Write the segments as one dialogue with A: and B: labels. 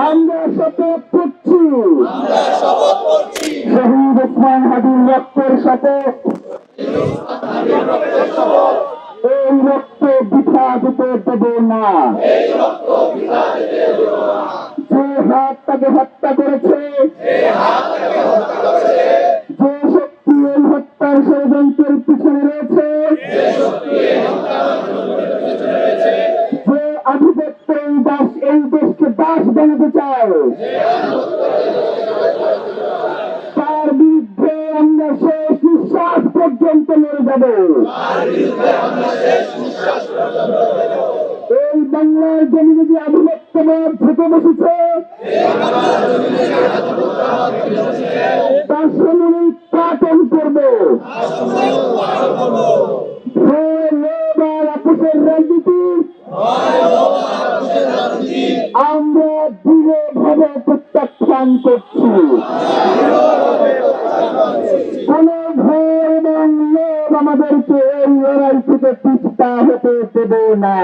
A: আমরা শপথ করছি শহীদ ওসমান হাদির রক্তের শপথ, এই রক্ত বৃথা যেতে দেব না। যে হাত তাকে হত্যা করেছে, যে শক্তি এই হত্যার ষড়যন্ত্রের পিছনে রয়েছে, যে আধিপত্য এই দেশকে দাস বানাতে চায়, তার বিরুদ্ধে আমরা শেষ নিঃশ্বাস পর্যন্ত লড়ে যাব। এই বাংলার জমিনে যে আধিপত্যবাদ থেকে বসেছে, তার সামনে পাতন করবে। আপোষের রাজনীতি আমরা দৃঢ়ভাবে প্রত্যাখ্যান করছি। কোন ভয় এবং লোভ আমাদেরকে এই লড়াই থেকে পিছপা হতে দেবে না।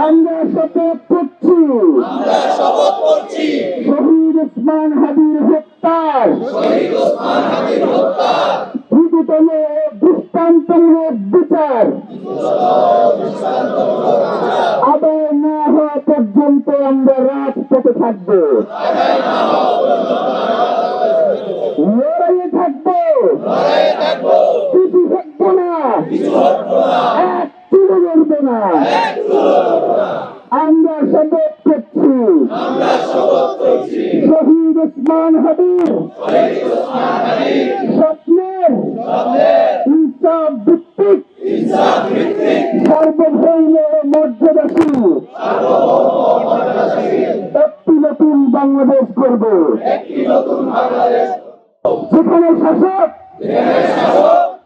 A: আমরা শপথ করছি শহীদ ওসমান হাদির হত্যার দ্রুততম দৃষ্টান্তমূলক বিচার আদায় না হওয়া পর্যন্ত আমরা রাজপথে থাকবো, লড়াইয়ে থাকবো, কিছু থাকবো না, এক চুলো লড়বো না। আমরা শপথ করছি শহীদ ওসমান হাদির স্বপ্নের ইনসাফ ভিত্তিক সার্বভৌম মর্যাদাশীল একটি নতুন বাংলাদেশ করব, যেখানে শাসক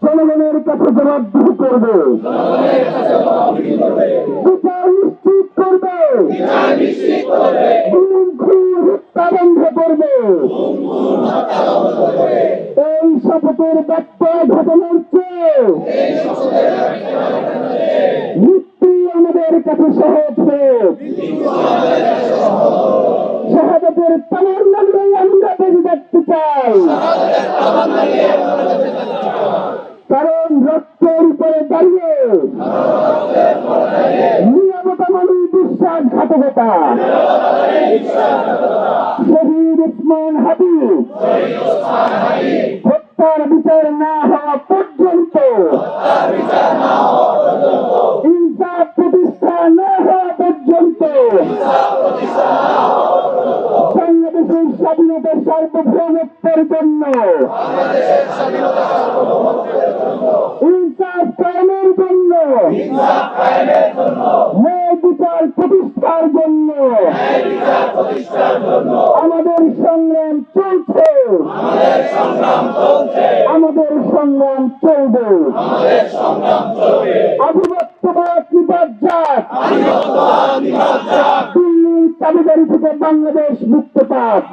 A: জনগণের কাছে জবাবদিহি করবে, বিচার নিশ্চিত করবে, গুম খুন হত্যা বন্ধ করবে। এই শপথের ব্যক্তি ঘটনার চেয়ে মৃত্যু আমাদের কাছে সহজ হোক। শাহাদাতের তামান্না নিয়ে আমরা বেঁচে থাকতে চাই, কারণ রক্তের উপরে দাঁড়িয়ে নিরবতা মানে বিশ্বাসঘাতকতা। শহীদ ওসমান হাদি হত্যার বিচার না হওয়া পর্যন্ত, ইনসাফ প্রতিষ্ঠা না হওয়া পর্যন্ত বাংলাদেশের স্বাধীনতার সার্বভৌমত্বের জন্য, ইনসাফ কায়েমের জন্য, ন্যায় বিচার প্রতিষ্ঠার জন্য আমাদের সংগ্রাম চলছে, আমাদের সংগ্রাম চলবে। আধিপত্যবাদ নিপাত, দিল্লির চাবিদারি থেকে বাংলাদেশ মুক্ত পাক।